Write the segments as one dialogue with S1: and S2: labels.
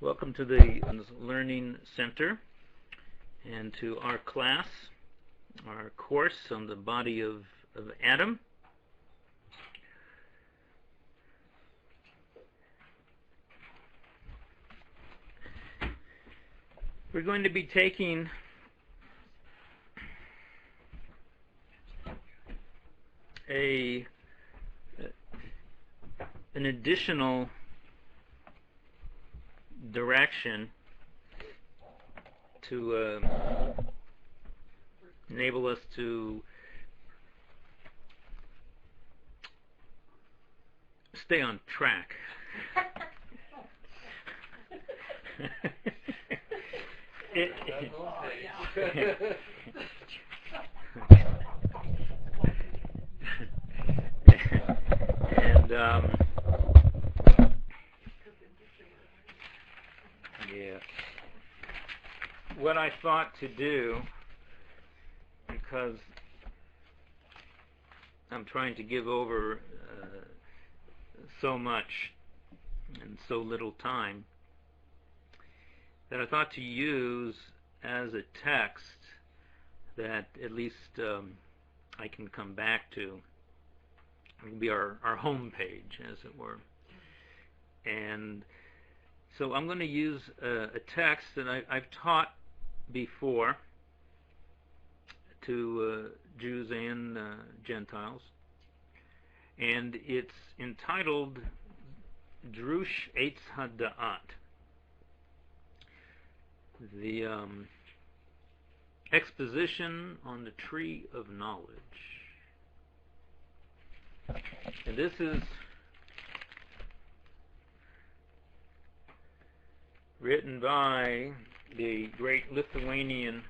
S1: Welcome to the Learning Center and to our class, our course on the body of Adam. We're going to be taking an additional direction to enable us to stay on track. And what I thought to do, because I'm trying to give over so much in so little time, that I thought to use as a text that at least I can come back to. It will be our home page, as it were. And so I'm going to use a text that I've taught before to Jews and Gentiles, and it's entitled Drush Eitz Hada'at, the exposition on the tree of knowledge. And this is written by the great Lithuanian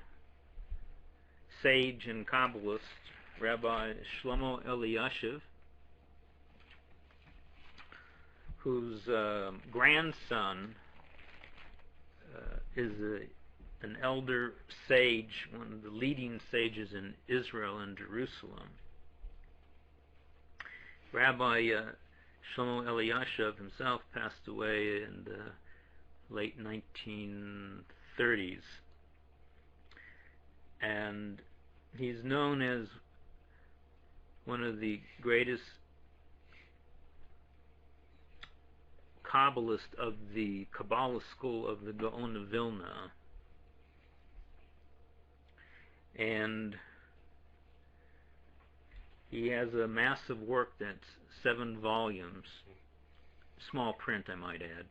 S1: sage and Kabbalist, Rabbi Shlomo Eliashiv, whose grandson is an elder sage, one of the leading sages in Israel and Jerusalem. Rabbi Shlomo Eliashiv himself passed away in the late 1930s, and he's known as one of the greatest Kabbalists of the Kabbalah school of the Gaon of Vilna, and he has a massive work that's 7 volumes, small print I might add,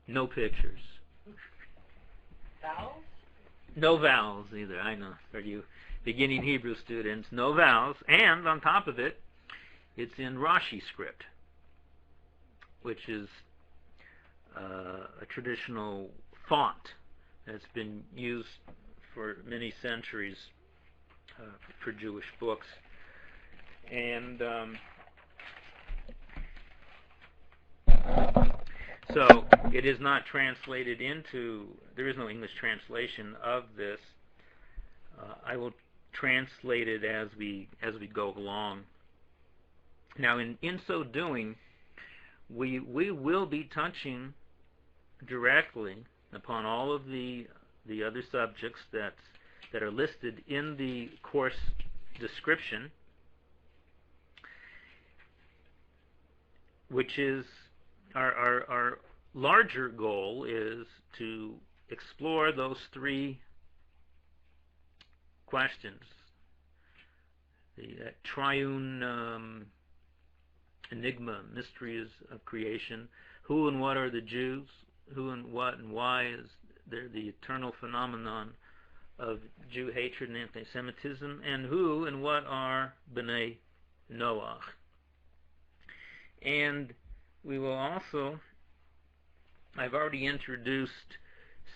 S1: no pictures.
S2: Vowels?
S1: No vowels either, I know, for you beginning Hebrew students, no vowels, and on top of it, it's in Rashi script, which is a traditional font that's been used for many centuries for Jewish books. And so it is not translated into, there is no English translation of this. I will translate it as we go along. Now in so doing, we will be touching directly upon all of the other subjects that are listed in the course description, which is our larger goal is to explore those 3 questions, the triune enigma, mysteries of creation. Who and what are the Jews? Who and what and why is there the eternal phenomenon of Jew hatred and anti-Semitism? And who and what are B'nai Noach? And we will also, I've already introduced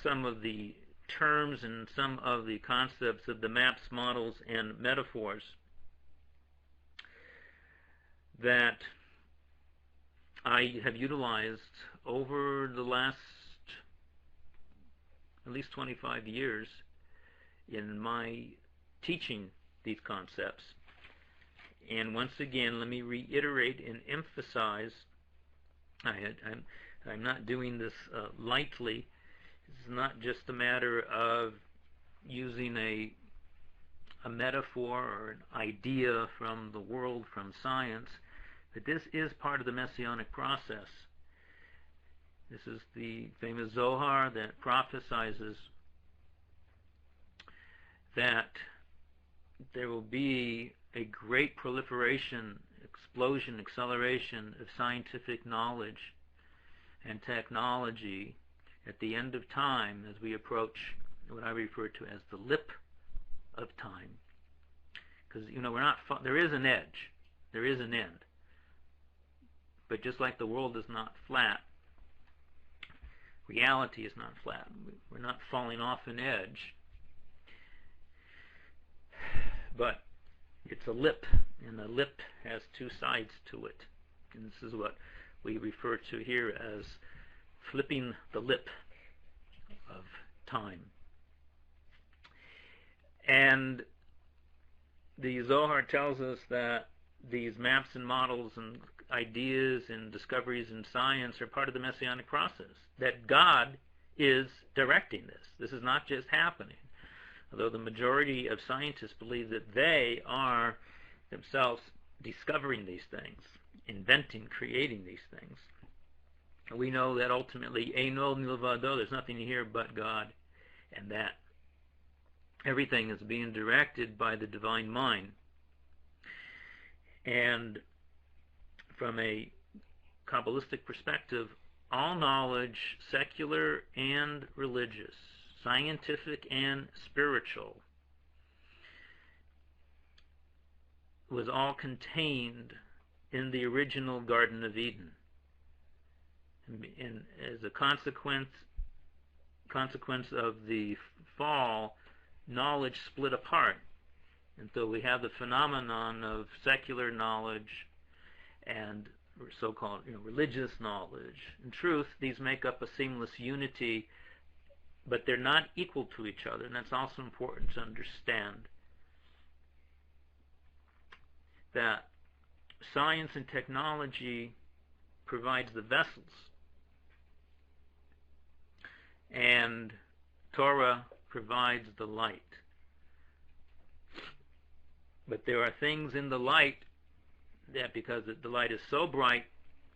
S1: some of the terms and some of the concepts of the maps, models, and metaphors that I have utilized over the last at least 25 years in my teaching these concepts. And once again, let me reiterate and emphasize, I I'm not doing this lightly. It's not just a matter of using a metaphor or an idea from the world, from science, but this is part of the messianic process. This is the famous Zohar that prophesizes that there will be a great proliferation, explosion, acceleration of scientific knowledge and technology at the end of time as we approach what I refer to as the lip of time. Because, we're not, there is an edge, there is an end. But just like the world is not flat, reality is not flat. We're not falling off an edge, but it's a lip, and the lip has two sides to it. And this is what we refer to here as flipping the lip of time. And the Zohar tells us that these maps and models and ideas and discoveries in science are part of the messianic process, that God is directing this. This is not just happening. Although the majority of scientists believe that they are themselves discovering these things, inventing, creating these things, we know that ultimately, Eino milvado, there's nothing here but God, and that everything is being directed by the divine mind. And from a Kabbalistic perspective, all knowledge, secular and religious, scientific and spiritual, was all contained in the original Garden of Eden. And as a consequence of the fall, knowledge split apart. And so we have the phenomenon of secular knowledge and so-called religious knowledge. In truth, these make up a seamless unity, but they're not equal to each other, and that's also important to understand. That science and technology provides the vessels, and Torah provides the light. But there are things in the light that, because the light is so bright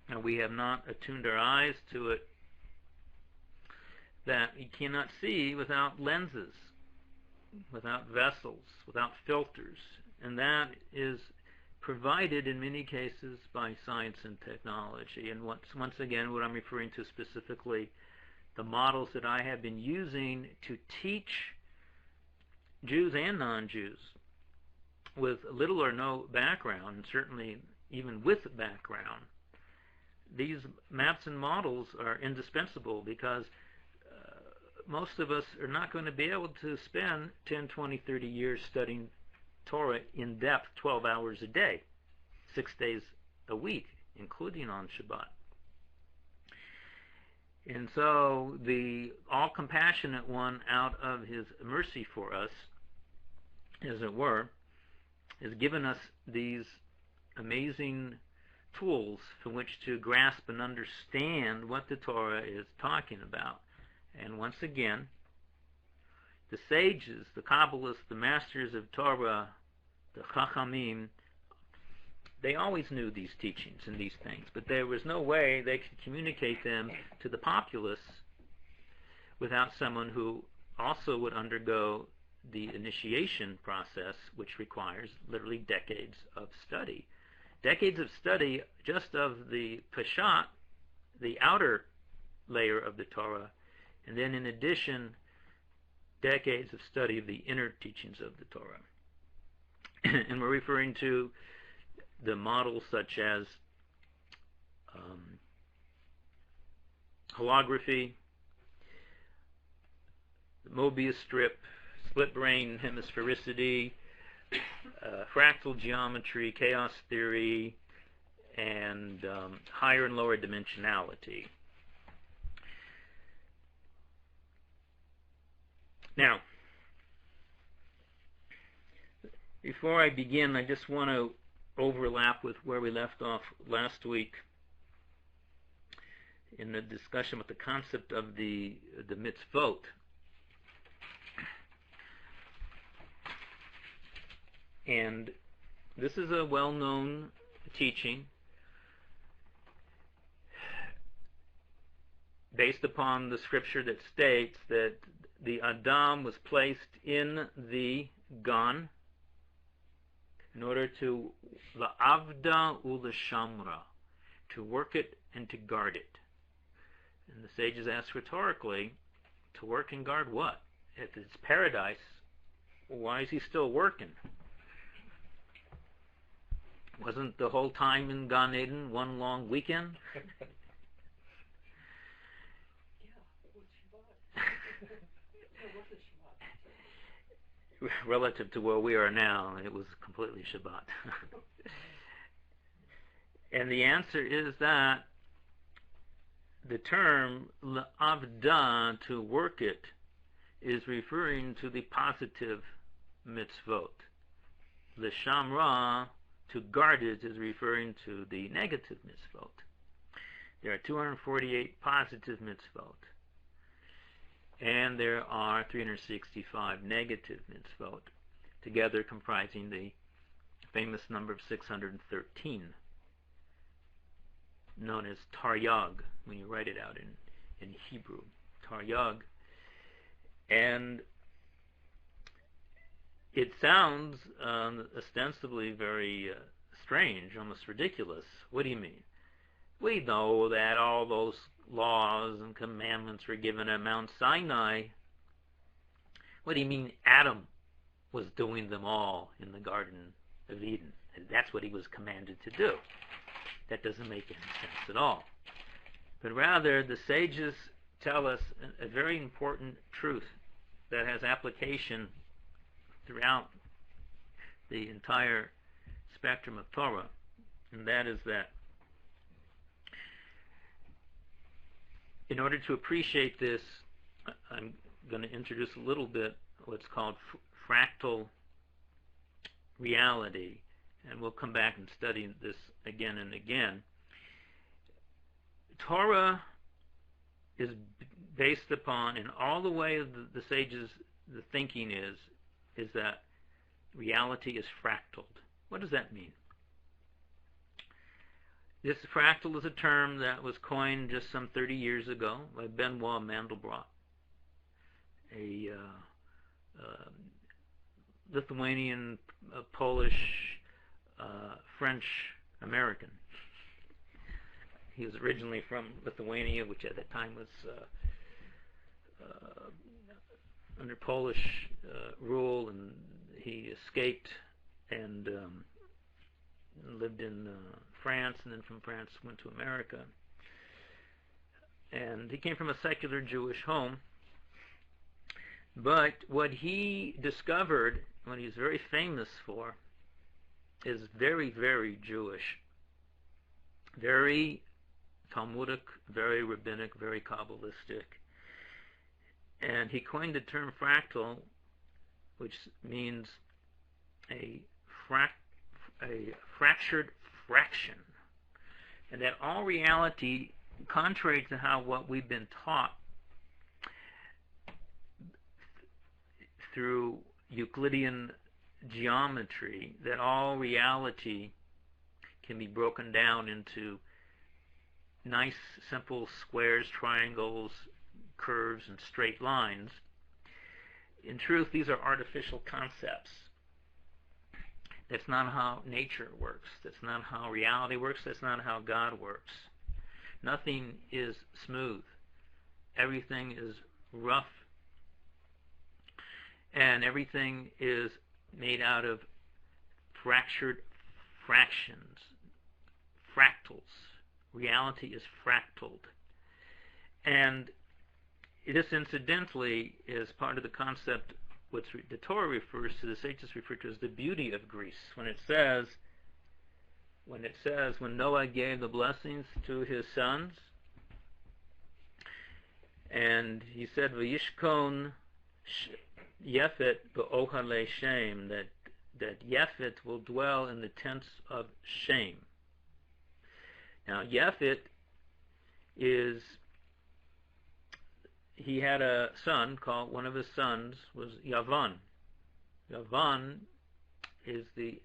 S1: and we have not attuned our eyes to it, that you cannot see without lenses, without vessels, without filters. And that is provided in many cases by science and technology. And once again, what I'm referring to specifically, the models that I have been using to teach Jews and non-Jews with little or no background, and certainly even with background, these maps and models are indispensable, because most of us are not going to be able to spend 10, 20, 30 years studying Torah in depth 12 hours a day, 6 days a week, including on Shabbat. And so the all-compassionate one, out of his mercy for us, as it were, has given us these amazing tools from which to grasp and understand what the Torah is talking about. And once again, the sages, the Kabbalists, the masters of Torah, the Chachamim, they always knew these teachings and these things, but there was no way they could communicate them to the populace without someone who also would undergo the initiation process, which requires literally decades of study. Decades of study just of the Peshat, the outer layer of the Torah, and then in addition, decades of study of the inner teachings of the Torah. And we're referring to the models such as holography, the Mobius strip, split brain hemisphericity, fractal geometry, chaos theory, and higher and lower dimensionality. Now, before I begin, I just want to overlap with where we left off last week in the discussion with the concept of the mitzvot. And this is a well-known teaching based upon the scripture that states that the Adam was placed in the Gan in order to la'avda u'l'shamra, to work it and to guard it. And the sages ask rhetorically, to work and guard what? If it's paradise, why is he still working? Wasn't the whole time in Gan Eden one long weekend? Relative to where we are now, it was completely Shabbat. And the answer is that the term la'avda, to work it, is referring to the positive mitzvot. L'shamra, to guard it, is referring to the negative mitzvot. There are 248 positive mitzvot, and there are 365 negative mitzvot, together comprising the famous number of 613, known as taryag, when you write it out in Hebrew, taryag. And it sounds ostensibly very strange, almost ridiculous. What do you mean? We know that all those laws and commandments were given at Mount Sinai. What do you mean Adam was doing them all in the Garden of Eden? And that's what he was commanded to do. That doesn't make any sense at all. But rather, the sages tell us a very important truth that has application throughout the entire spectrum of Torah, and that is that in order to appreciate this, I'm going to introduce a little bit what's called fractal reality, and we'll come back and study this again and again. Torah is based upon, in all the way the sages, the thinking is that reality is fractaled. What does that mean? This fractal is a term that was coined just some 30 years ago by Benoit Mandelbrot, a Lithuanian, Polish, French American. He was originally from Lithuania, which at that time was under Polish rule, and he escaped and lived in France, and then from France went to America. And he came from a secular Jewish home. But what he discovered, what he's very famous for, is very, very Jewish, very Talmudic, very rabbinic, very Kabbalistic. And he coined the term fractal, which means a fractured fraction. And that all reality, contrary to how what we've been taught through Euclidean geometry, that all reality can be broken down into nice, simple squares, triangles, curves, and straight lines. In truth, these are artificial concepts. That's not how nature works. That's not how reality works. That's not how God works. Nothing is smooth. Everything is rough. And everything is made out of fractured fractions, fractals. Reality is fractaled. And this, incidentally, is part of the concept which the Torah refers to, the sages refer to as the beauty of Greece. When it says, when Noah gave the blessings to his sons, and he said, "V'yishkon Yefet b'ohale Shem," that Yefet will dwell in the tents of Shem. Now, Yefet is he had a son called, one of his sons was Yavan. Yavan is the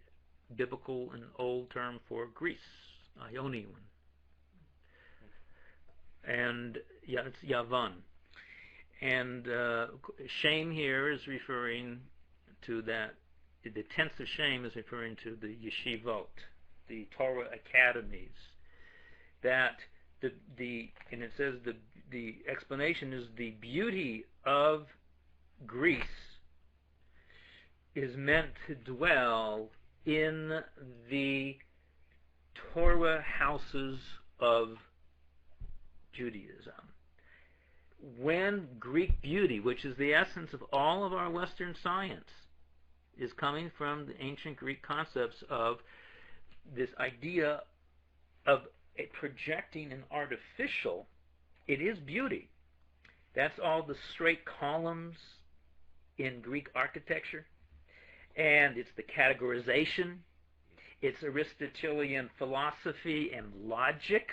S1: biblical and old term for Greece, Ionian. And yeah, it's Yavan. And Shem here is referring to that, the tense of Shem is referring to the yeshivot, the Torah academies. That and it says the explanation is the beauty of Greece is meant to dwell in the Torah houses of Judaism. When Greek beauty, which is the essence of all of our Western science, is coming from the ancient Greek concepts of this idea of projecting an artificial, it is beauty. That's all the straight columns in Greek architecture, and it's the categorization, it's Aristotelian philosophy and logic.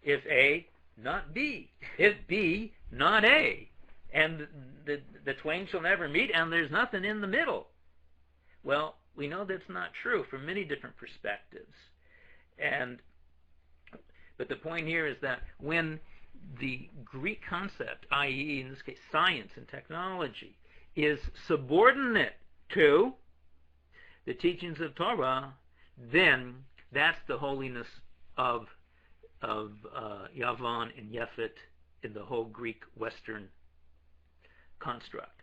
S1: If A, not B. If B, not A. And the twain shall never meet, and there's nothing in the middle. Well, we know that's not true from many different perspectives. But the point here is that when the Greek concept, i.e. in this case science and technology, is subordinate to the teachings of Torah, then that's the holiness of Yavan and Yefet in the whole Greek Western construct.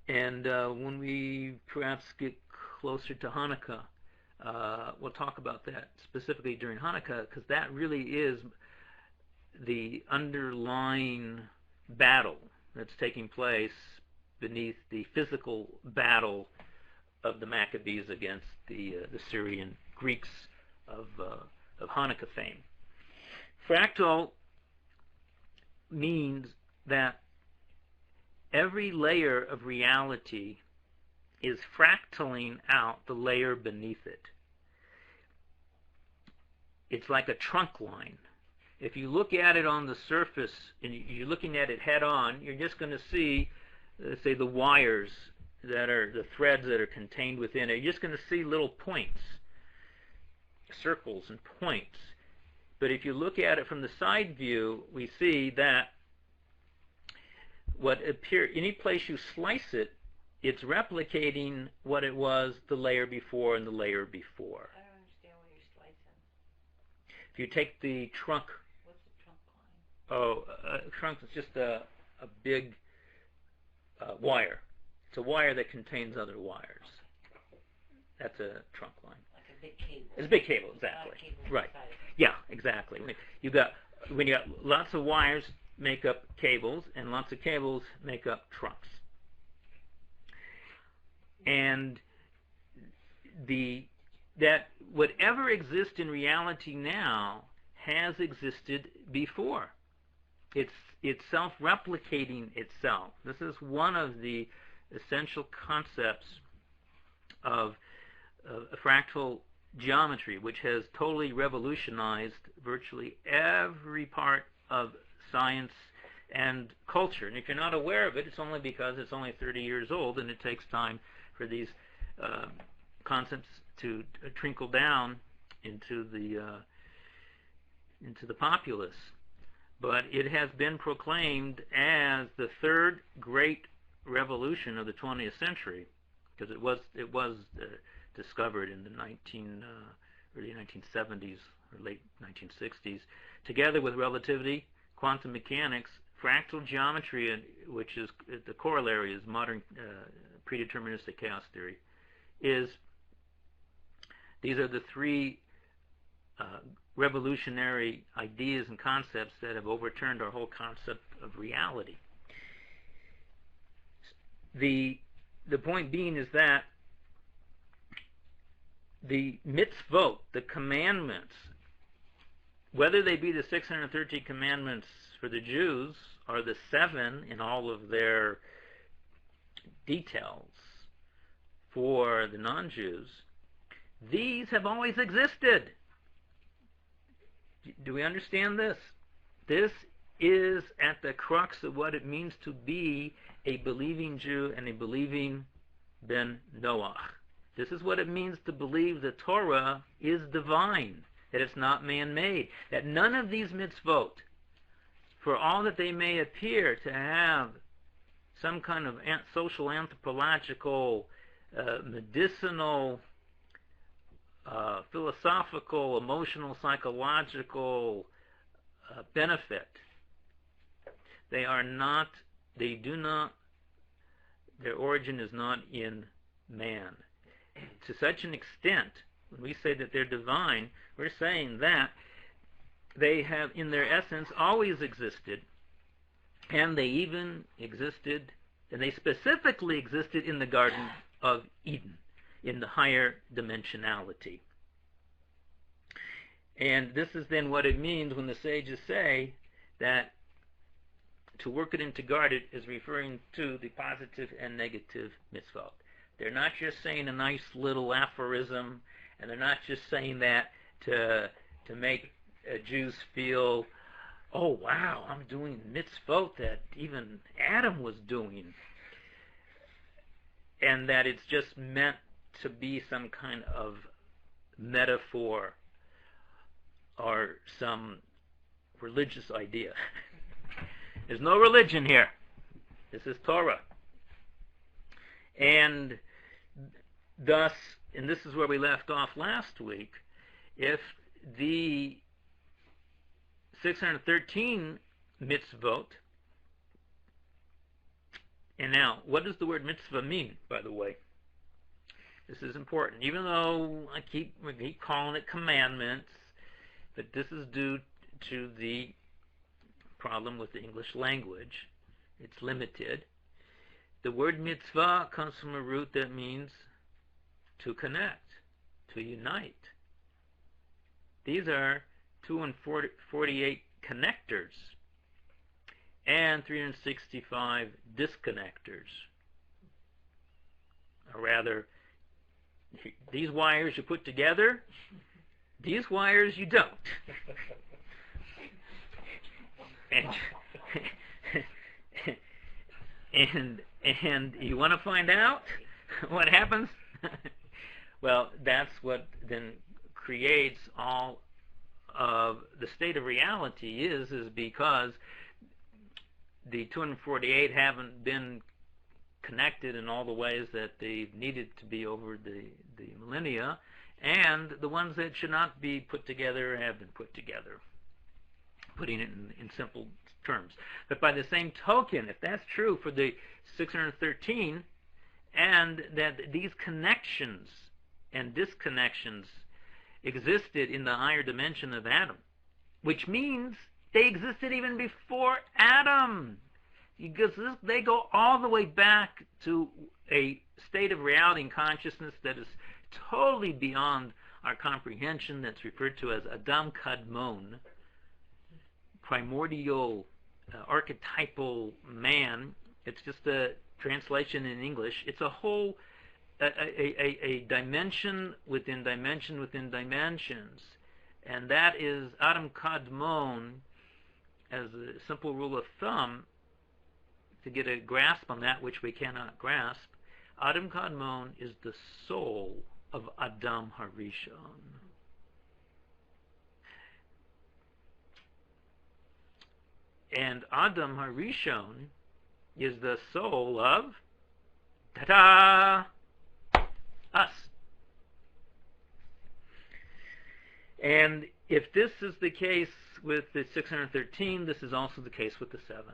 S1: And when we perhaps get closer to Hanukkah, we'll talk about that specifically during Hanukkah, because that really is the underlying battle that's taking place beneath the physical battle of the Maccabees against the Syrian Greeks of Hanukkah fame. Fractal means that every layer of reality is fractaling out the layer beneath it. It's like a trunk line. If you look at it on the surface and you're looking at it head on, you're just going to see, say, the wires that are the threads that are contained within it. You're just going to see little points, circles and points. But if you look at it from the side view, we see that any place you slice it, it's replicating what it was the layer before and the layer before.
S2: I don't understand what you're slicing.
S1: If you take the trunk.
S2: What's a trunk line?
S1: Oh, a trunk is just a big wire. It's a wire that contains other wires. That's a trunk line.
S2: Like a big cable.
S1: It's a big cable, exactly. Right. Yeah, exactly. When you got lots of wires make up cables, and lots of cables make up trunks. And that whatever exists in reality now has existed before. It's self-replicating itself. This is one of the essential concepts of fractal geometry, which has totally revolutionized virtually every part of science and culture. And if you're not aware of it, it's only because it's only 30 years old, and it takes time for these concepts to trickle down into the populace. But it has been proclaimed as the third great revolution of the 20th century, because it was discovered in the early 1970s or late 1960s, together with relativity, quantum mechanics, fractal geometry, which is the corollary is modern predeterministic chaos theory. These are the three revolutionary ideas and concepts that have overturned our whole concept of reality. The point being is that the mitzvot, the commandments, whether they be the 613 commandments for the Jews or the 7 in all of their details for the non-Jews, these have always existed. Do we understand this? This is at the crux of what it means to be a believing Jew and a believing Ben Noach. This is what it means to believe the Torah is divine, that it's not man-made, that none of these mitzvot, for all that they may appear to have some kind of social, anthropological, medicinal, philosophical, emotional, psychological benefit, their origin is not in man. To such an extent, when we say that they're divine, we're saying that they have, in their essence, always existed, and they even existed, and they specifically existed in the Garden of Eden, in the higher dimensionality. And this is then what it means when the sages say that to work it and to guard it is referring to the positive and negative mitzvot. They're not just saying a nice little aphorism, and they're not just saying that to make Jews feel, oh wow, I'm doing mitzvot that even Adam was doing, and that it's just meant to be some kind of metaphor or some religious idea. There's no religion here. This is Torah. And thus, and this is where we left off last week, if the 613 mitzvot, and now, what does the word mitzvah mean, by the way? This is important. Even though we keep calling it commandments, but this is due to the problem with the English language. It's limited. The word mitzvah comes from a root that means to connect, to unite. These are 248 connectors and 365 disconnectors. Or rather, these wires you put together, these wires you don't. And you want to find out what happens? Well, that's what then creates all of the state of reality is because the 248 haven't been connected in all the ways that they needed to be over the millennia, and the ones that should not be put together have been put together, putting it in simple terms. But by the same token, if that's true for the 613, and that these connections and disconnections existed in the higher dimension of Adam, which means they existed even before Adam, because they go all the way back to a state of reality and consciousness that is totally beyond our comprehension, that's referred to as Adam Kadmon, primordial, archetypal man. It's just a translation in English. It's a whole a dimension within dimension within dimensions, and that is Adam Kadmon. As a simple rule of thumb, to get a grasp on that which we cannot grasp, Adam Kadmon is the soul of Adam Harishon. And Adam Harishon is the soul of ta-da, us. And if this is the case with the 613, this is also the case with the 7.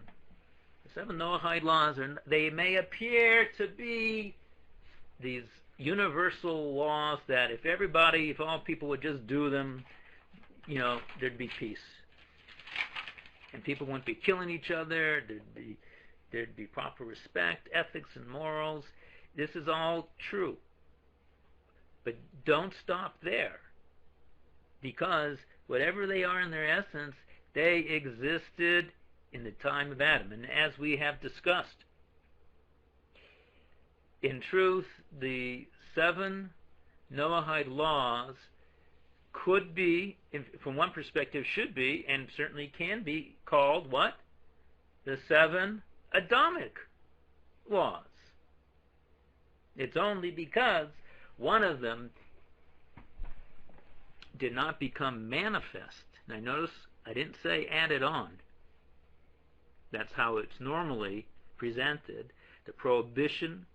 S1: The 7 Noahide laws, they may appear to be these universal laws that if all people would just do them, there'd be peace. And people wouldn't be killing each other, there'd be proper respect, ethics and morals. This is all true. But don't stop there. Because whatever they are in their essence, they existed in the time of Adam. And as we have discussed, in truth, the 7 Noahide laws could be, from one perspective, should be, and certainly can be called what? The 7 Adamic laws. It's only because one of them did not become manifest. Now notice I didn't say added on. That's how it's normally presented. The prohibition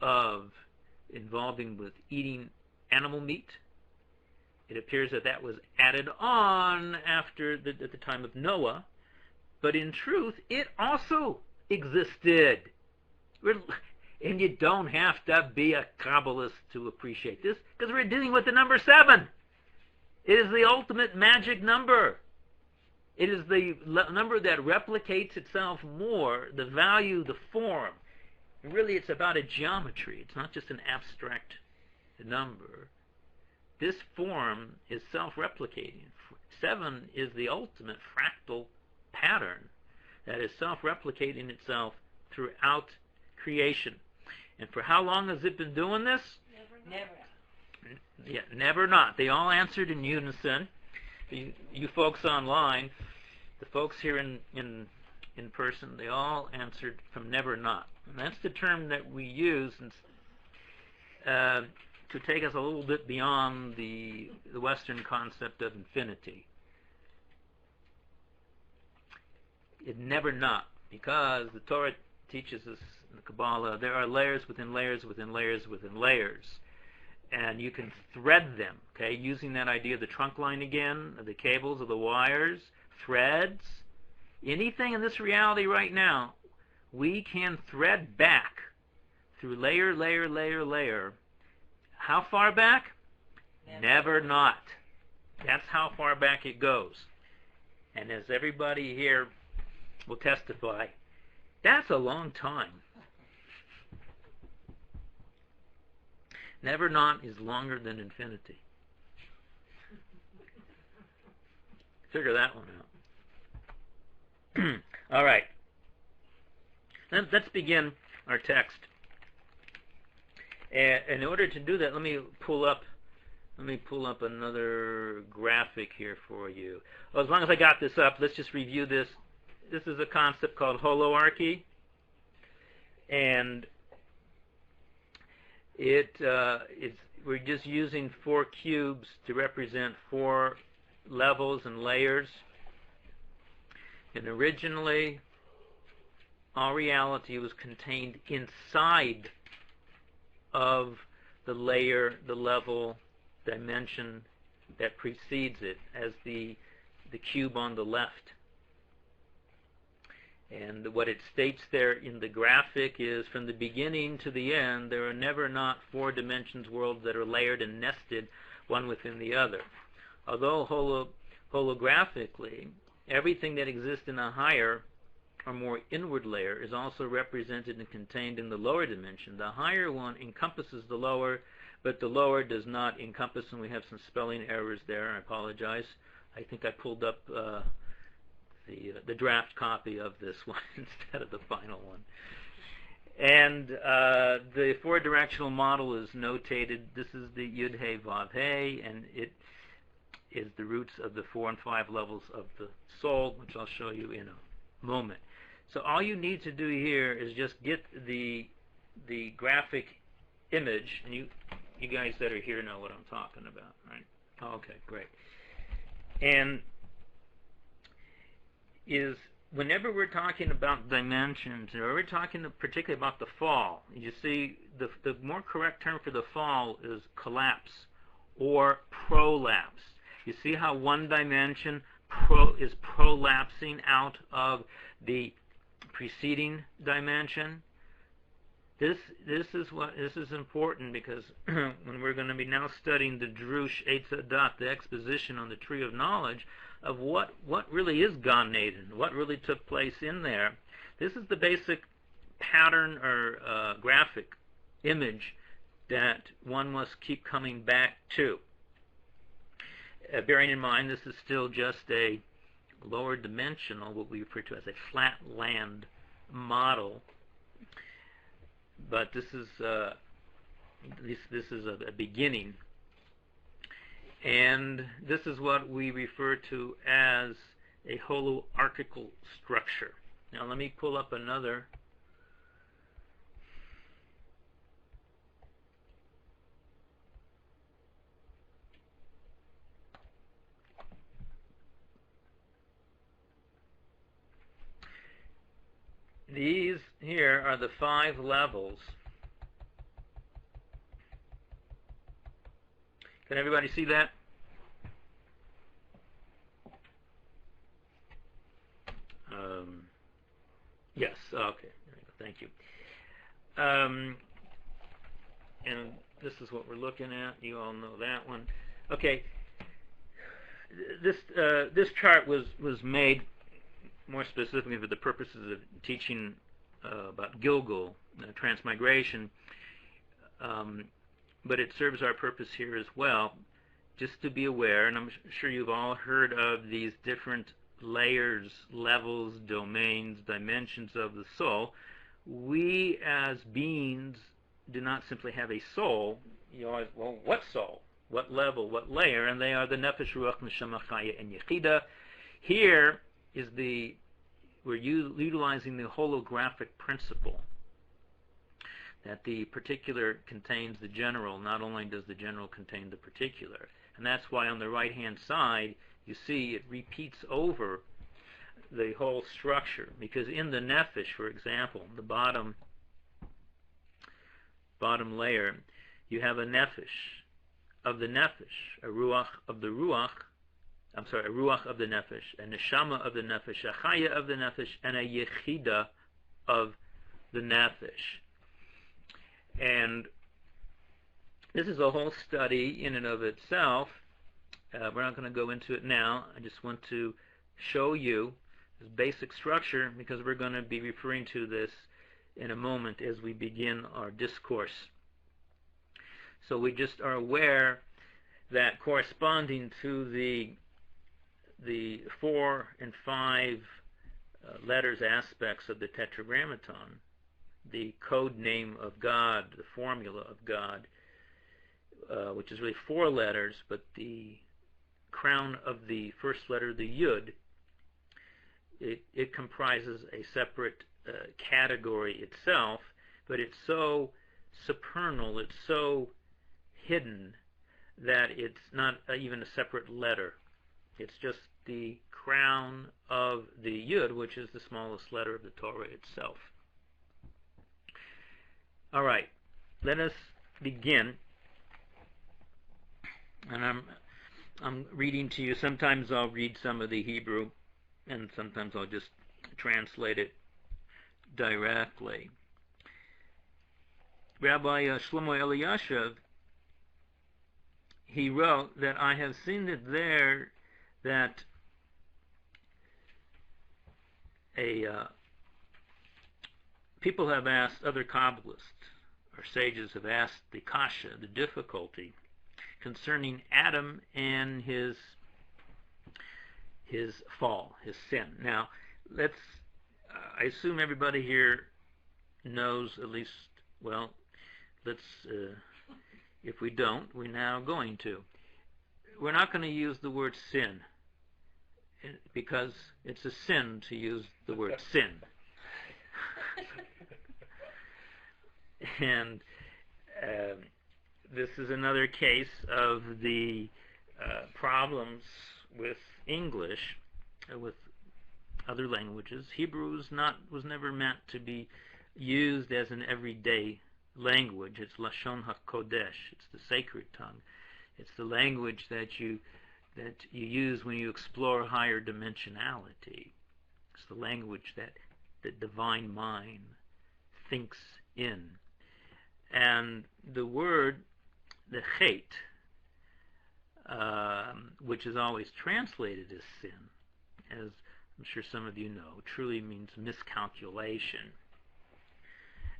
S1: of involving with eating animal meat. It appears that that was added on after at the time of Noah, but in truth, it also existed. And you don't have to be a Kabbalist to appreciate this, because we're dealing with the number 7. It is the ultimate magic number. It is the number that replicates itself more, the value, the form. And really, it's about a geometry. It's not just an abstract number. This form is self-replicating. 7 is the ultimate fractal pattern that is self-replicating itself throughout creation. And for how long has it been doing this?
S2: Never.
S1: Yeah, never not. They all answered in unison. You folks online, the folks here in person, they all answered from never not. And that's the term that we use to take us a little bit beyond the Western concept of infinity. It never not, because the Torah teaches us in the Kabbalah there are layers within layers within layers within layers. And you can thread them, okay, using that idea of the trunk line again, of the cables, of the wires, threads. Anything in this reality right now, we can thread back through layer, layer, layer, layer. How far back? Never not. That's how far back it goes. And as everybody here will testify, that's a long time. Never not is longer than infinity. Figure that one out. All right. Let's begin our text. And in order to do that, let me pull up another graphic here for you. Well, as long as I got this up, let's just review this. This is a concept called holoarchy, and we're just using 4 cubes to represent 4 levels and layers. And originally, all reality was contained inside of the layer, the level, dimension that precedes it, as the cube on the left. And what it states there in the graphic is, from the beginning to the end, there are never not 4 dimensions worlds that are layered and nested one within the other. Although holographically, everything that exists in a higher or more inward layer is also represented and contained in the lower dimension. The higher one encompasses the lower, but the lower does not encompass, and we have some spelling errors there. I apologize. I think I pulled up the draft copy of this one instead of the final one. And the 4-directional model is notated. This is the Yud He Vav He, and it is the roots of the 4 and 5 levels of the soul, which I'll show you in a moment. So all you need to do here is just get the graphic image, and you guys that are here know what I'm talking about, right? Okay, great. And is whenever we're talking about dimensions, or we're talking particularly about the fall, you see the more correct term for the fall is collapse or prolapse. You see how one dimension is prolapsing out of the preceding dimension? This is important, because when we're going to be now studying the Drush Eitz Hadat, the exposition on the tree of knowledge of what really is Gan Eden, what really took place in there. This is the basic pattern or graphic image that one must keep coming back to. Bearing in mind, this is still just a lower dimensional, what we refer to as a flat land model. But this is a beginning. And this is what we refer to as a holoarchical structure. Now let me pull up another. These here are the 5 levels. Can everybody see that? Yes, okay, thank you. And this is what we're looking at. You all know that one. Okay, this chart was made more specifically for the purposes of teaching about Gilgal, transmigration, but it serves our purpose here as well, just to be aware, and I'm sure you've all heard of these different layers, levels, domains, dimensions of the soul. We as beings do not simply have a soul. You always, well, what soul? What level? What layer? And they are the Nefesh, Ruach, Neshama, Chaya, and Yechida. Here is we're utilizing the holographic principle, that the particular contains the general. Not only does the general contain the particular. And that's why on the right-hand side, you see it repeats over the whole structure. Because in the Nefesh, for example, the bottom layer, you have a Nefesh of the Nefesh, a Ruach of the Ruach, a Ruach of the Nefesh, a Neshama of the Nefesh, a Chaya of the Nefesh, and a Yechida of the Nefesh. And this is a whole study in and of itself. We're not going to go into it now. I just want to show you this basic structure because we're going to be referring to this in a moment as we begin our discourse. So we just are aware that corresponding to the 4 and 5 letters aspects of the Tetragrammaton, the code name of God, the formula of God, which is really 4 letters, but the crown of the first letter, the Yud, it comprises a separate category itself, but it's so supernal, it's so hidden that it's not even a separate letter. It's just the crown of the Yud, which is the smallest letter of the Torah itself. All right, let us begin. And I'm reading to you. Sometimes I'll read some of the Hebrew, and sometimes I'll just translate it directly. Rabbi Shlomo Eliashiv, he wrote that I have seen it there that people have asked, other Kabbalists or sages have asked the kasha, the difficulty, concerning Adam and his fall, his sin. Now, I assume everybody here knows at least, well, if we don't, we're now going to. We're not going to use the word sin because it's a sin to use the word sin. And this is another case of the problems with English, with other languages. Hebrew was never meant to be used as an everyday language. It's Lashon HaKodesh. It's the sacred tongue. It's the language that you use when you explore higher dimensionality. It's the language that the divine mind thinks in. And the word, the chet, which is always translated as sin, as I'm sure some of you know, truly means miscalculation.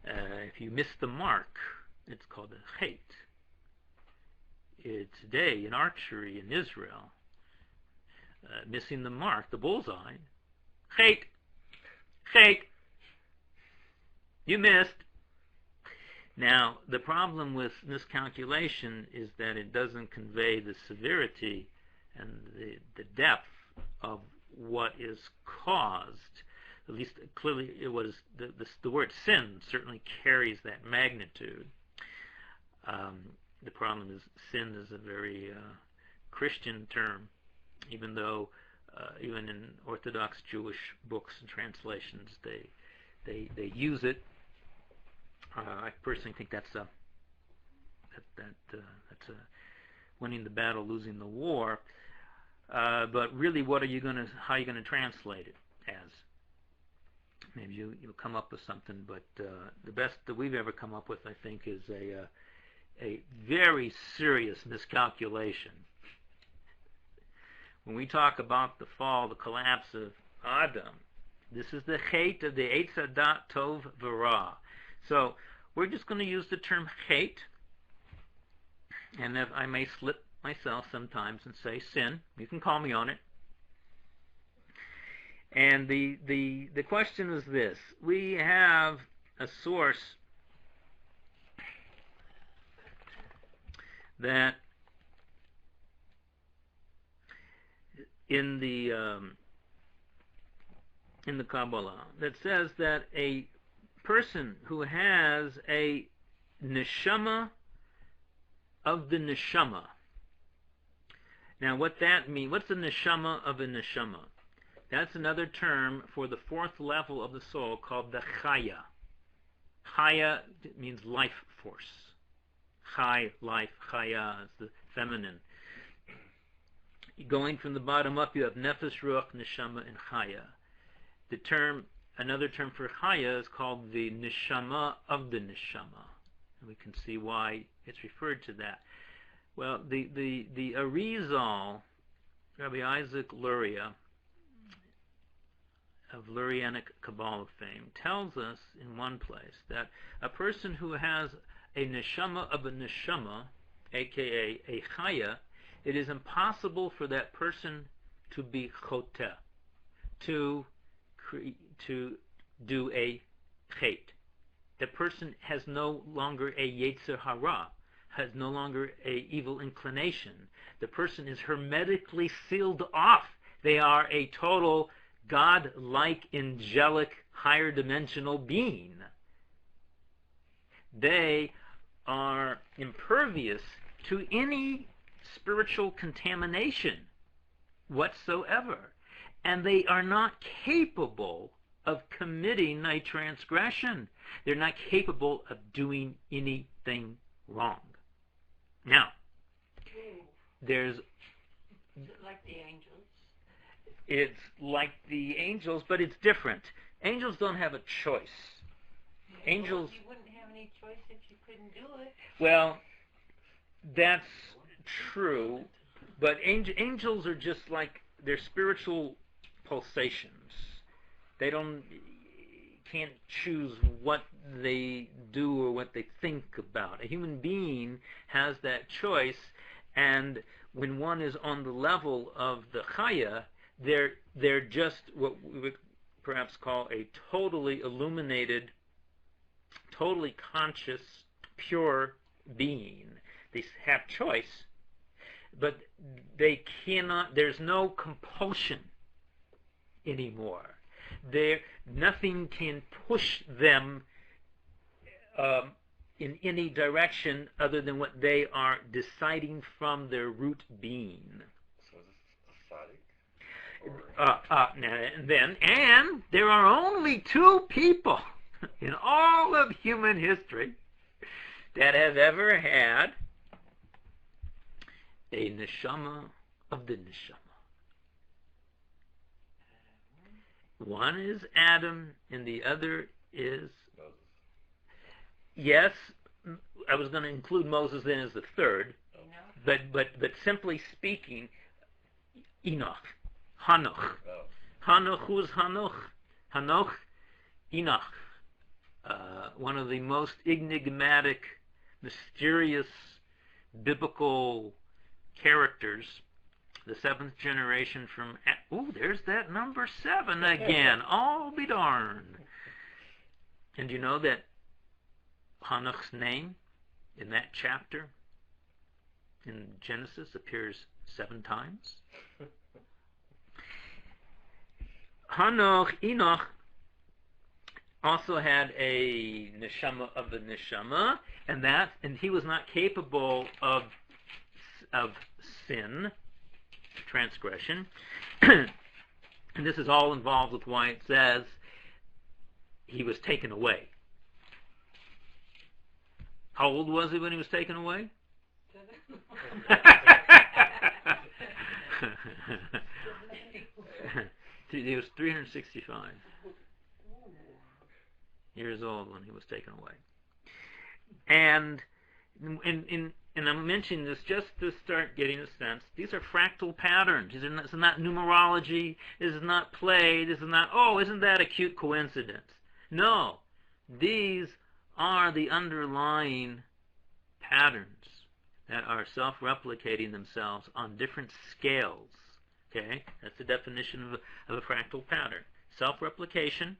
S1: If you miss the mark, it's called a chet. Today in archery in Israel, missing the mark, the bullseye, chet, you missed. Now, the problem with miscalculation is that it doesn't convey the severity and the depth of what is caused. At least clearly it was the word sin certainly carries that magnitude. The problem is sin is a very Christian term, even though even in Orthodox Jewish books and translations they use it. I personally think that's winning the battle, losing the war. But really, how are you going to translate it as? Maybe you'll come up with something, but the best that we've ever come up with, I think, is a very serious miscalculation. When we talk about the fall, the collapse of Adam, this is the chet of the Eitz Hadat Tov V'Ra. So we're just going to use the term chet, and if I may slip myself sometimes and say sin, you can call me on it. And the question is this: we have a source that in the Kabbalah that says that a person who has a neshama of the neshama. Now, what that means? What's the neshama of a neshama? That's another term for the fourth level of the soul called the chaya. Chaya means life force. Chai, life, chaya is the feminine. Going from the bottom up, you have nefesh, ruach, neshama, and chaya. Another term for chaya is called the neshama of the neshama. And we can see why it's referred to that. Well, the Arizal, Rabbi Isaac Luria, of Lurianic Kabbalah fame, tells us in one place that a person who has a neshama of a neshama, aka a chaya, it is impossible for that person to be choteh, to do a chet. The person has no longer a yetzer hara, has no longer a evil inclination. The person is hermetically sealed off. They are a total God-like, angelic, higher dimensional being. They are impervious to any spiritual contamination whatsoever. And they are not capable of committing a transgression. They're not capable of doing anything wrong. Now, there's...
S2: Is it like the angels?
S1: It's like the angels, but it's different. Angels don't have a choice. Angels...
S2: You wouldn't have any choice if you couldn't do it.
S1: Well, that's true, but angels are just like, they're spiritual pulsations. They can't choose what they do or what they think about. A human being has that choice, and when one is on the level of the chaya, they're just what we would perhaps call a totally illuminated, totally conscious, pure being. They have choice, but they cannot, there's no compulsion anymore. Nothing can push them in any direction other than what they are deciding from their root being.
S3: So is this acidic?
S1: And there are only two people in all of human history that have ever had a neshama of the neshama. One is Adam, and the other is
S3: Moses.
S1: Yes, I was going to include Moses then as the third, but simply speaking, Enoch, Hanoch.
S3: Oh.
S1: Hanoch, who is Hanoch? Hanoch, Enoch. One of the most enigmatic, mysterious, biblical characters. The seventh generation from... Oh, there's that number 7 again. I'll be darned. And you know that Hanoch's name in that chapter in Genesis appears 7 times. Enoch also had a neshama of the neshama, and he was not capable of sin, transgression. And this is all involved with why it says he was taken away. How old was he when he was taken away? He was 365 years old when he was taken away. And I'm mentioning this just to start getting a sense. These are fractal patterns. This is not numerology. This is not play. This is not, oh, isn't that a cute coincidence? No. These are the underlying patterns that are self-replicating themselves on different scales. Okay? That's the definition of a fractal pattern. Self-replication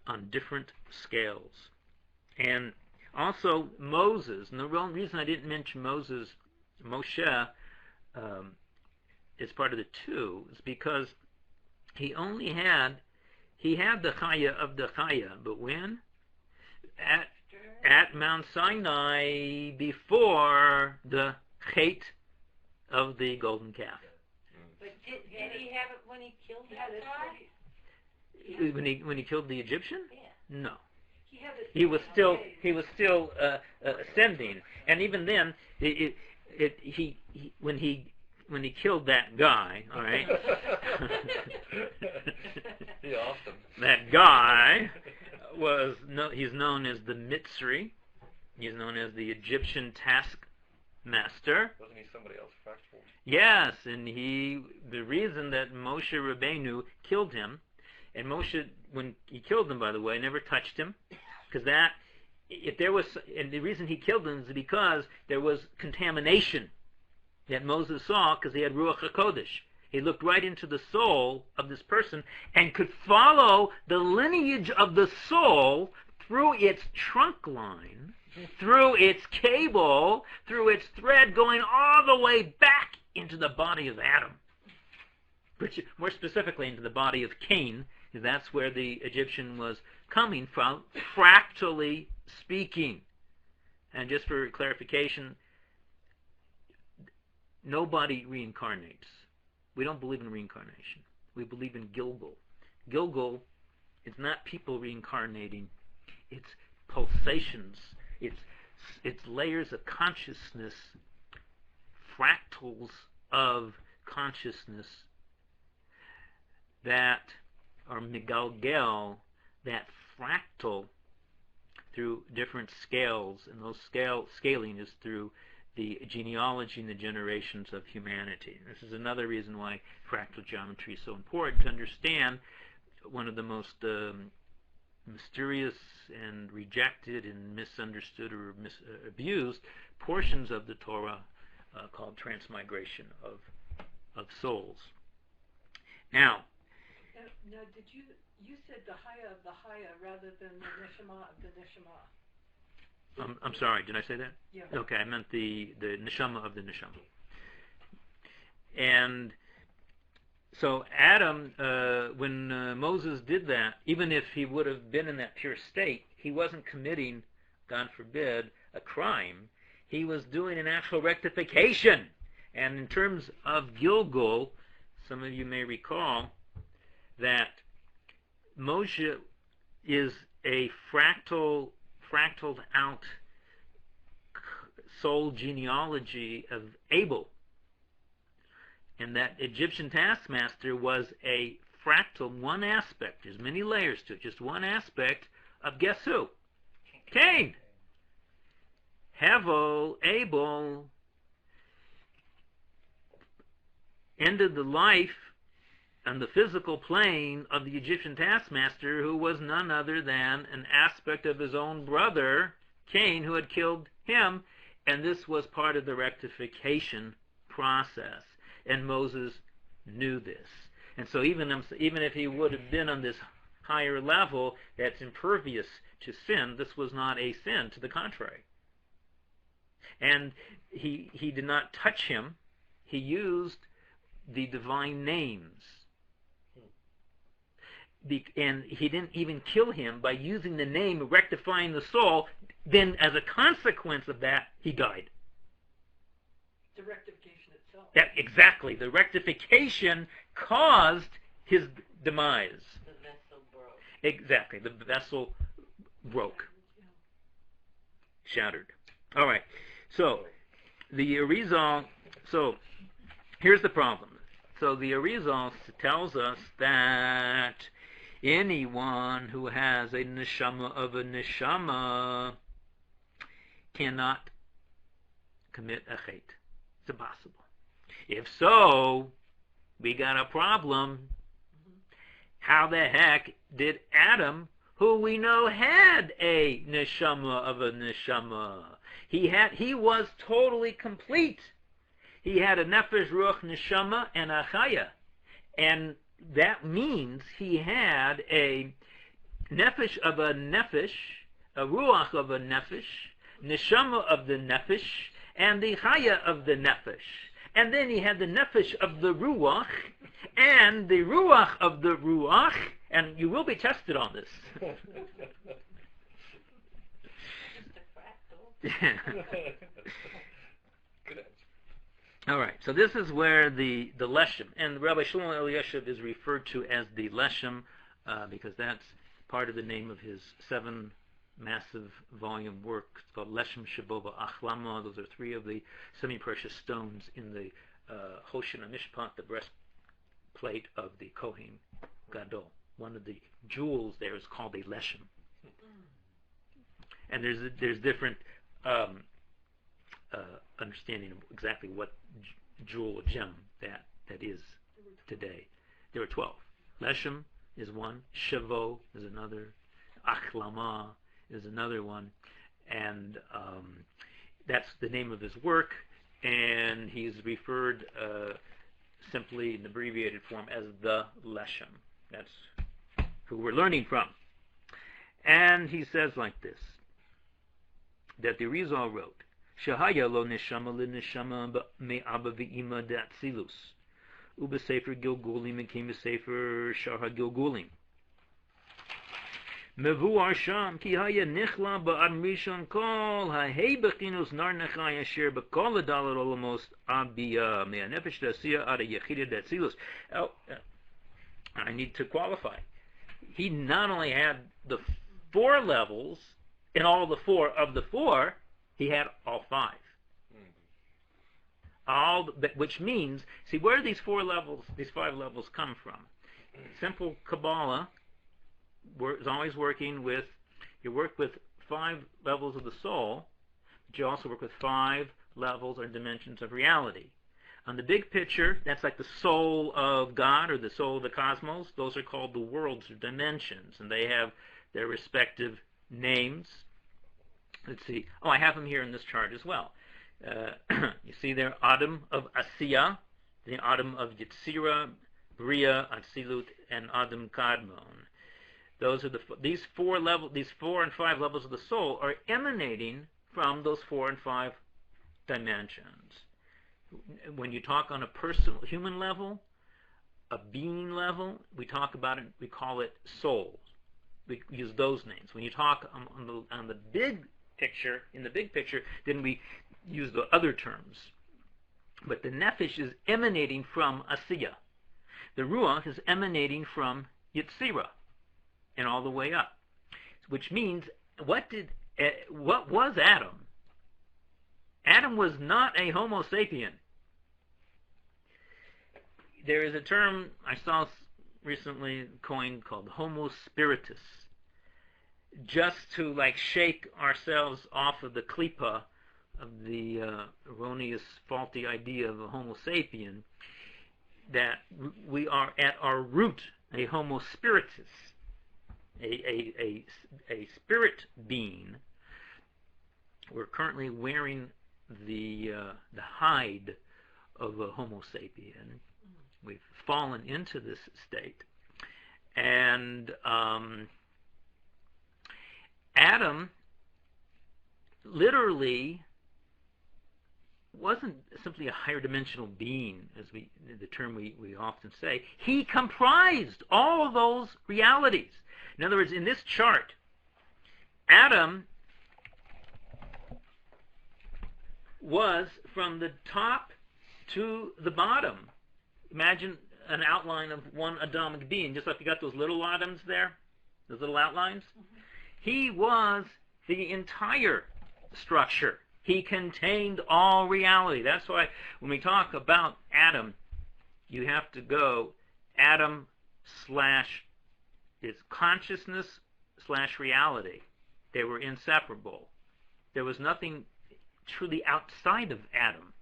S1: on different scales. And also Moses, and the real reason I didn't mention Moshe is part of the 2 is because he had the Chaya of the Chaya, but when? At Mount Sinai, before the Chet of the golden calf.
S2: But did he have it when he killed that guy?
S1: When he killed the Egyptian?
S2: Yeah.
S1: No. He was still ascending, and even then, when he killed that guy, all right.
S3: Awesome.
S1: That guy he's known as the Mitzri. He's known as the Egyptian taskmaster.
S3: Wasn't he somebody else fractal?
S1: Yes, and the reason that Moshe Rabbeinu killed him, and Moshe, when he killed him, by the way, never touched him, because and the reason he killed him is because there was contamination that Moses saw, because he had Ruach HaKodesh. He looked right into the soul of this person and could follow the lineage of the soul through its trunk line, through its cable, through its thread, going all the way back into the body of Adam. More specifically, into the body of Cain. That's where the Egyptian was coming from, fractally speaking. And just for clarification, nobody reincarnates. We don't believe in reincarnation. We believe in Gilgul. Gilgul is not people reincarnating. It's pulsations. It's layers of consciousness, fractals of consciousness that are megalgel, that fractal through different scales, and those scaling is through the genealogy and the generations of humanity. This is another reason why fractal geometry is so important, to understand one of the most mysterious and rejected and misunderstood or abused portions of the Torah called transmigration of souls. Now,
S4: did you said the Haya of the Haya rather than the Neshama of the Neshama?
S1: I'm sorry, did I say that?
S4: Yeah.
S1: Okay, I meant the neshama of the neshama. And so Adam, when Moses did that, even if he would have been in that pure state, he wasn't committing, God forbid, a crime. He was doing an actual rectification. And in terms of Gilgul, some of you may recall that Moshe is a fractaled out soul genealogy of Abel, and that Egyptian taskmaster was a fractal, one aspect, there's many layers to it, just one aspect of guess who? Cain. Abel ended the life on the physical plane of the Egyptian taskmaster, who was none other than an aspect of his own brother, Cain, who had killed him, and this was part of the rectification process. And Moses knew this. And so even if he would have been on this higher level that's impervious to sin. This was not a sin, to the contrary. And he did not touch him. He used the divine names. And he didn't even kill him by using the name, rectifying the soul. Then as a consequence of that, he died.
S4: The rectification itself.
S1: Exactly. The rectification caused his demise.
S2: The vessel broke.
S1: Exactly. The vessel broke. Shattered. All right. So the Arizal. So here's the problem. So the Arizal tells us that anyone who has a neshama of a neshama cannot commit a chet. It's impossible. If so, we got a problem. How the heck did Adam, who we know had a neshama of a neshama, he was totally complete. He had a nefesh, ruach, neshama, and a chaya. And that means he had a nefesh of a nefesh, a ruach of a nefesh, neshama of the nefesh, and the chaya of the nefesh. And then he had the nefesh of the ruach, and the ruach of the ruach, and you will be tested on this.
S3: Good answer.
S1: All right, so this is where the leshem, and Rabbi Shlomo Elyashiv is referred to as the leshem because that's part of the name of his 7 massive volume work. It's called Leshem Shabova Achlama. Those are 3 of the semi-precious stones in the Hoshen HaMishpat, the breastplate of the Kohen Gadol. One of the jewels there is called a leshem. And there's different understanding of exactly what jewel or gem that is today. There are 12. Leshem is one. Shavo is another. Achlama is another one. And that's the name of his work. And he's referred simply in abbreviated form as the Leshem. That's who we're learning from. And he says like this, that the Rizal wrote, Shahaya lo neshama le neshama me'aba ve'ima da'atzilus. Uba sefer Gilgulim and came sefer Shara Gilgulim. Mevuar sham ki haya nichla ba'ad rishon kol ha'hei bechinus nar nechai asher b'kol adalat olamos abiyah me'anefesh da'asiyah ad ha'yechida da'atzilus. I need to qualify. He not only had the 4 levels, in all the 4 of the 4, he had all 5. Which means, see, where do these 5 levels come from? Simple Kabbalah is always working with, you work with 5 levels of the soul, but you also work with 5 levels or dimensions of reality. On the big picture, that's like the soul of God or the soul of the cosmos. Those are called the worlds or dimensions, and they have their respective names. Let's see. Oh, I have them here in this chart as well. You see there, Adam of Asiya, the Adam of Yetzirah, Bria, Atzilut, and Adam Kadmon. Those are these 4 and 5 levels of the soul are emanating from those 4 and 5 dimensions. When you talk on a personal, human level, a being level, we talk about it. We call it soul. We use those names. When you talk on the big picture, in the big picture, then we use the other terms. But the nefesh is emanating from Asiya. The ruach is emanating from Yetzirah, and all the way up. Which means, what was Adam? Adam was not a Homo sapien. There is a term I saw recently coined called Homo spiritus. Just to shake ourselves off of the klipa of the erroneous, faulty idea of a Homo sapien, that we are at our root a Homo spiritus, a spirit being. We're currently wearing the hide of a Homo sapien. We've fallen into this state, And Adam literally wasn't simply a higher dimensional being, as the term we often say. He comprised all of those realities. In other words, in this chart, Adam was from the top to the bottom. Imagine an outline of one atomic being, just like you got those little atoms there, those little outlines. Mm-hmm. He was the entire structure. He contained all reality. That's why when we talk about Adam, you have to go Adam slash its consciousness slash reality. They were inseparable. There was nothing truly outside of Adam.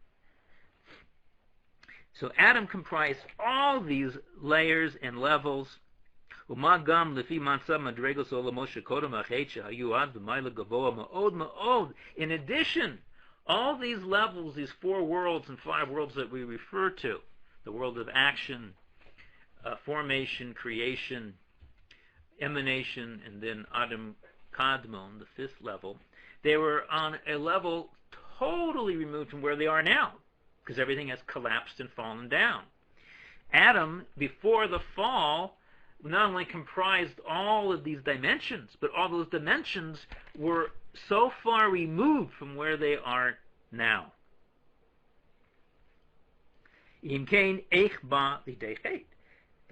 S1: So Adam comprised all these layers and levels. In addition, all these levels, these 4 worlds and 5 worlds that we refer to, the world of action, formation, creation, emanation, and then Adam Kadmon, the 5th level, they were on a level totally removed from where they are now, because everything has collapsed and fallen down. Adam, before the fall, not only comprised all of these dimensions, but all those dimensions were so far removed from where they are now. The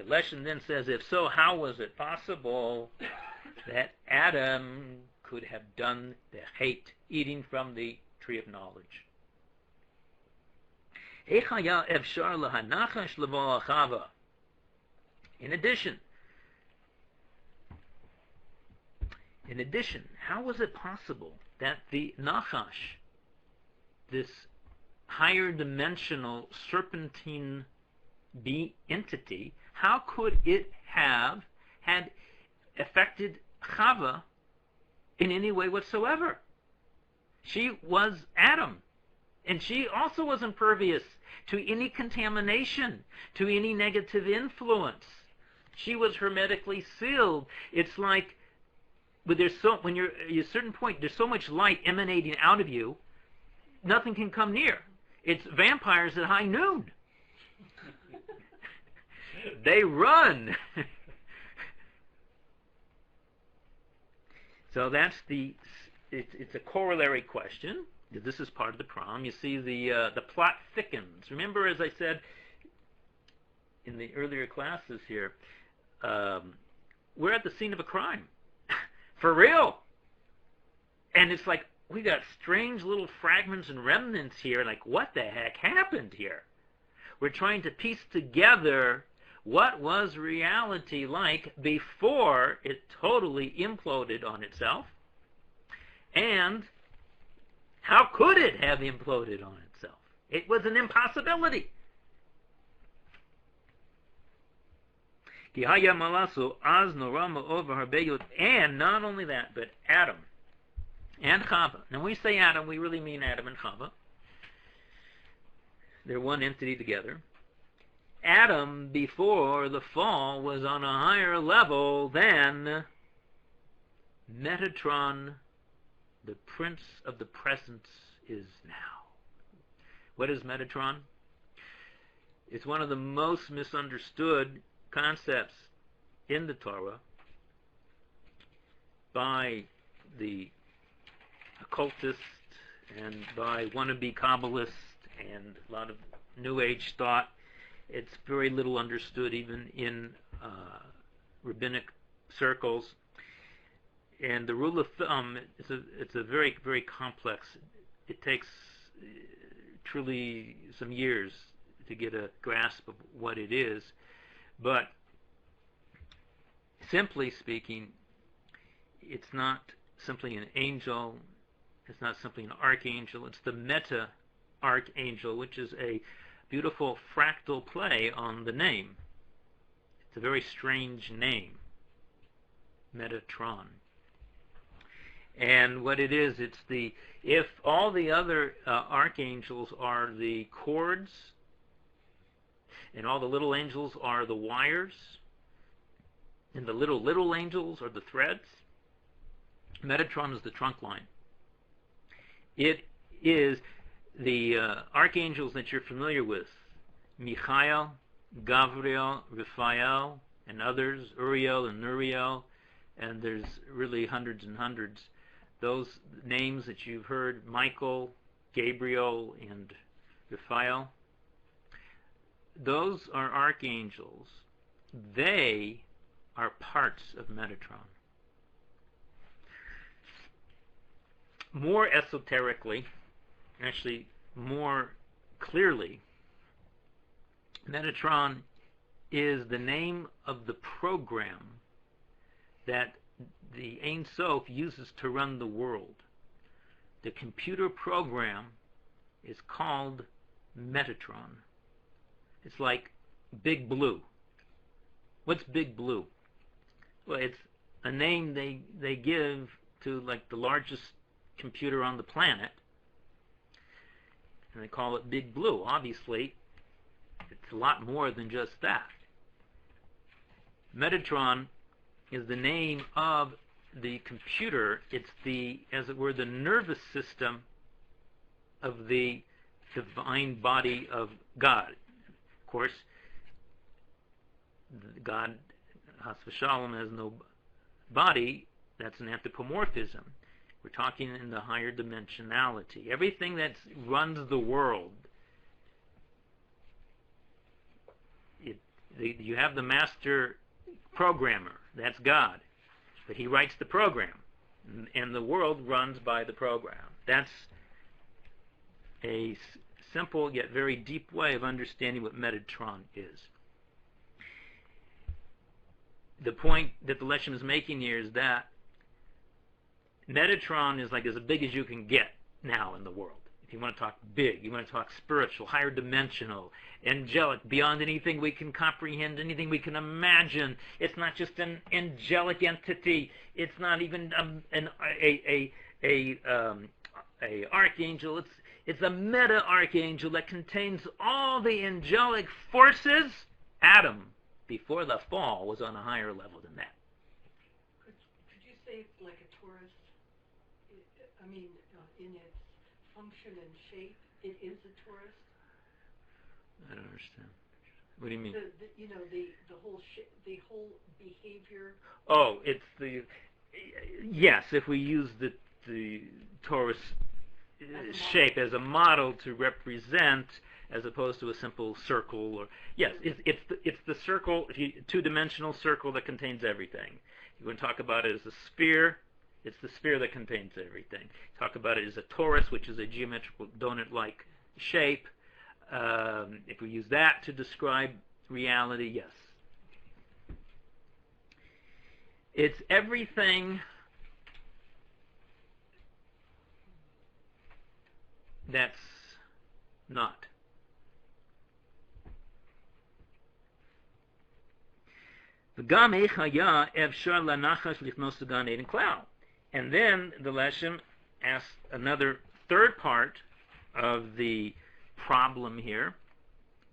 S1: lesson then says, if so, how was it possible that Adam could have done the hate, eating from the tree of knowledge? In addition, how was it possible that the Nachash, this higher dimensional serpentine entity, how could it have had affected Chava in any way whatsoever? She was Adam, and she also was impervious to any contamination, to any negative influence. She was hermetically sealed. It's like, but when you're at a certain point, there's so much light emanating out of you, nothing can come near. It's vampires at high noon. They run. So that's it's a corollary question. This is part of the problem. You see the plot thickens. Remember, as I said in the earlier classes here, we're at the scene of a crime. For real. And it's like, we got strange little fragments and remnants here, like, what the heck happened here? We're trying to piece together what was reality like before it totally imploded on itself, and how could it have imploded on itself? It was an impossibility. And not only that, but Adam and Chava. Now, when we say Adam, we really mean Adam and Chava. They're one entity together. Adam, before the fall, was on a higher level than Metatron, the Prince of the Presence, is now. What is Metatron? It's one of the most misunderstood concepts in the Torah by the occultists and by wannabe Kabbalists and a lot of New Age thought. It's very little understood even in rabbinic circles. And the rule of thumb, it's a very, very complex. It takes truly some years to get a grasp of what it is. But simply speaking, it's not simply an angel, it's not simply an archangel, it's the meta-archangel, which is a beautiful fractal play on the name. It's a very strange name, Metatron. And what it is, it's if all the other archangels are the cords, and all the little angels are the wires, And the little angels are the threads. Metatron is the trunk line. It is the archangels that you're familiar with: Michael, Gabriel, Raphael, and others, Uriel and Nuriel, and there's really hundreds and hundreds. Those names that you've heard, Michael, Gabriel, and Raphael, those are archangels. They are parts of Metatron. More esoterically, actually more clearly, Metatron is the name of the program that the Ein Sof uses to run the world. The computer program is called Metatron. It's like Big Blue. What's Big Blue? Well, it's a name they give to like the largest computer on the planet, and they call it Big Blue. Obviously, it's a lot more than just that. Metatron is the name of the computer. It's the, as it were, the nervous system of the divine body of God. Of course, God, Has v'Shalom, has no body. That's an anthropomorphism. We're talking in the higher dimensionality. Everything that runs the world, you have the master programmer. That's God. But he writes the program. And the world runs by the program. That's a simple yet very deep way of understanding what Metatron is. The point that the lesson is making here is that Metatron is like as big as you can get now in the world. If you want to talk big, you want to talk spiritual, higher dimensional, angelic, beyond anything we can comprehend, anything we can imagine. It's not just an angelic entity. It's not even a archangel. It's a meta archangel that contains all the angelic forces. Adam, before the fall, was on a higher level than that.
S4: Could you say it's like a torus? I mean, in its function and shape, it is a torus?
S1: I don't understand. What do you mean?
S4: The whole behavior.
S1: Oh, it's the, yes, if we use the torus shape as a model to represent, as opposed to a simple circle, or yes, it's the circle, two-dimensional circle that contains everything. You want to talk about it as a sphere. It's the sphere that contains everything. Talk about it as a torus, which is a geometrical donut-like shape. If we use that to describe reality, yes. It's everything that's not. And then the lesson asks another third part of the problem here,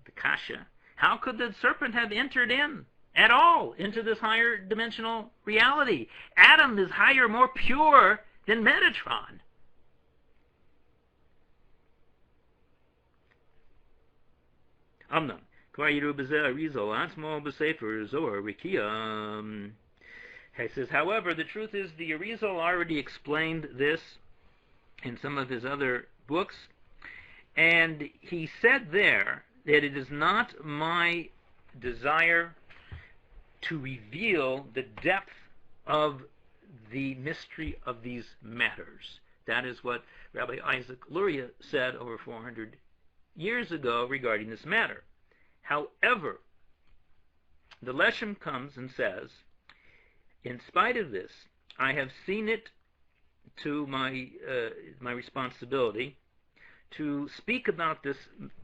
S1: the kasha. How could the serpent have entered in at all into this higher dimensional reality? Adam is higher, more pure than Metatron. Amnon. He says, however, the truth is the Arizal already explained this in some of his other books, and he said there that it is not my desire to reveal the depth of the mystery of these matters. That is what Rabbi Isaac Luria said over 400 years ago regarding this matter. However, the Leshem comes and says, in spite of this, I have seen it to my responsibility to speak about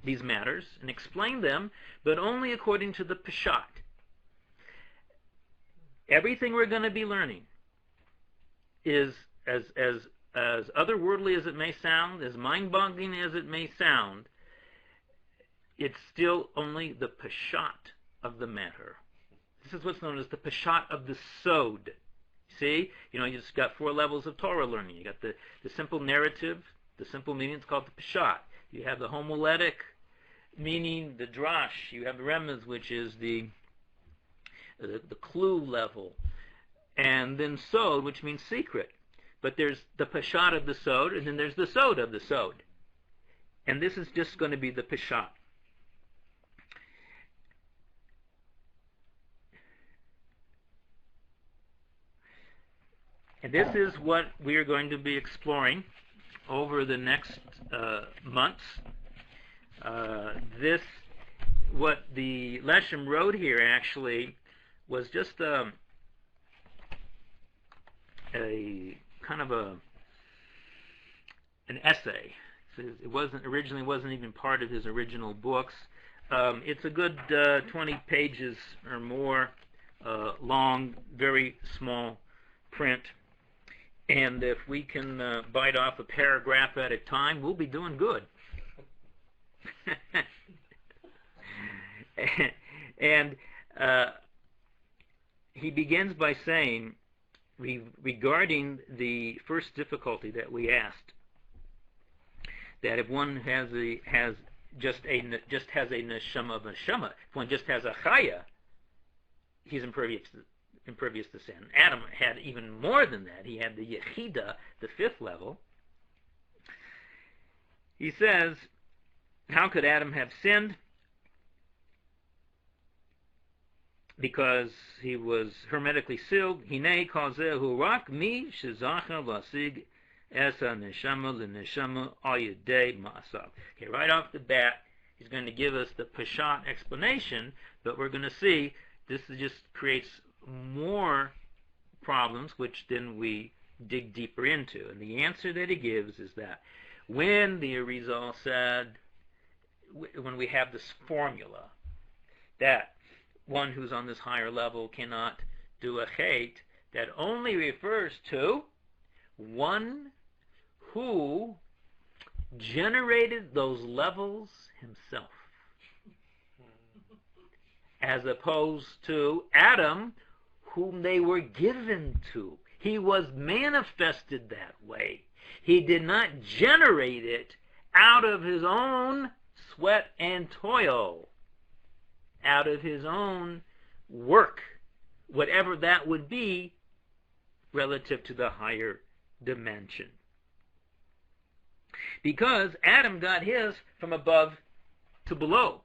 S1: these matters and explain them, but only according to the Peshat. Everything we're going to be learning is as otherworldly as it may sound, as mind-boggling as it may sound, it's still only the Peshat of the matter. This is what's known as the Peshat of the Sod. See? You just got 4 levels of Torah learning. You got the simple narrative, the simple meaning, it's called the Peshat. You have the homiletic meaning, the Drash. You have the Remez, which is the clue level. And then Sod, which means secret. But there's the Peshat of the Sod, and then there's the Sod of the Sod. And this is just going to be the Peshat. And this is what we are going to be exploring over the next months. What the Leshem wrote here actually was just a kind of an essay. It wasn't even part of his original books. It's a good 20 pages or more long, very small print. And if we can bite off a paragraph at a time, we'll be doing good. And he begins by saying, regarding the first difficulty that we asked, that if one has just has a neshama of neshama, if one just has a chaya, he's impervious to sin. Adam had even more than that. He had the yechida, the 5th level. He says, how could Adam have sinned? Because he was hermetically sealed. Hinei kazehu rak mi shezacha lasig esa neshama l'neshama al yedei ma'asav. Okay, right off the bat, he's going to give us the Peshat explanation, but we're going to see this just creates more problems, which then we dig deeper into. And the answer that he gives is that when the Arizal said, when we have this formula, that one who's on this higher level cannot do a chait, that only refers to one who generated those levels himself, as opposed to Adam, whom they were given to. He was manifested that way. He did not generate it out of his own sweat and toil, out of his own work, whatever that would be relative to the higher dimension. Because Adam got his from above to below.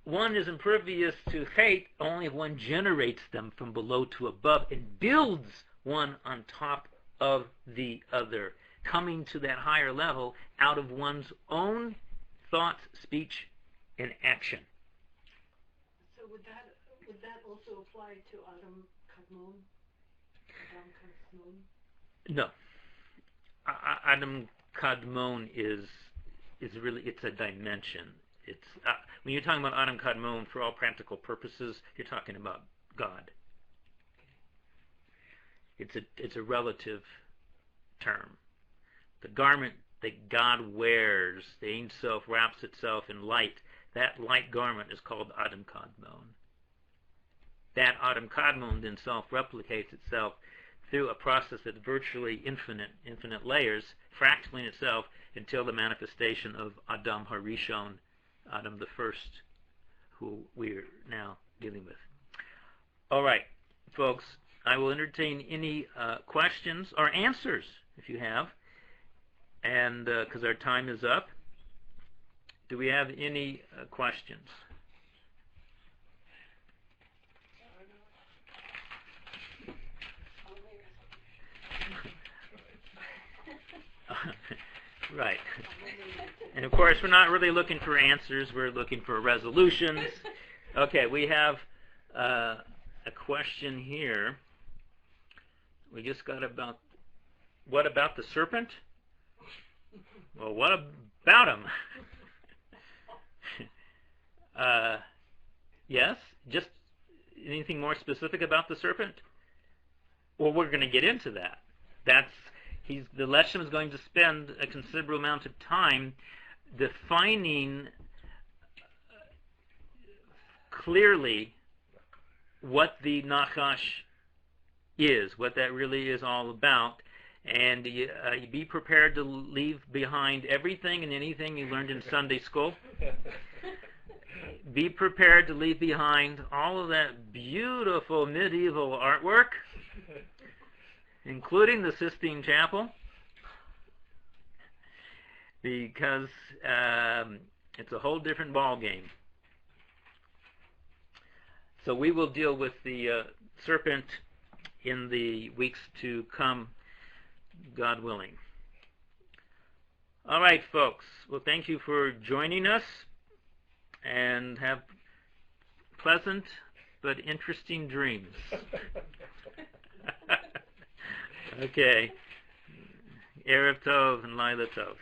S1: One is impervious to hate only if one generates them from below to above and builds one on top of the other, coming to that higher level out of one's own thoughts, speech, and action.
S4: So would that also apply to Adam Kadmon?
S1: No. Adam Kadmon is really, it's a dimension. It's when you're talking about Adam Kadmon, for all practical purposes, you're talking about God. It's a relative term. The garment that God wears, the Ein Sof wraps itself in light. That light garment is called Adam Kadmon. That Adam Kadmon then self-replicates itself through a process that's virtually infinite layers, fractaling itself until the manifestation of Adam Harishon, Adam the first, who we're now dealing with. All right, folks, I will entertain any questions or answers if you have, and because our time is up. Do we have any questions? Right. And of course, we're not really looking for answers. We're looking for resolutions. Okay, we have a question here. We just got about, what about the serpent? Well, what about him? Yes? Just anything more specific about the serpent? Well, we're going to get into that. The Leshem is going to spend a considerable amount of time defining clearly what the Nachash is, what that really is all about. And you be prepared to leave behind everything and anything you learned in Sunday school. Be prepared to leave behind all of that beautiful medieval artwork, including the Sistine Chapel, because it's a whole different ball game. So we will deal with the serpent in the weeks to come, God willing. All right, folks. Well, thank you for joining us, and have pleasant but interesting dreams. Okay. Erev Tov and Laila Tov.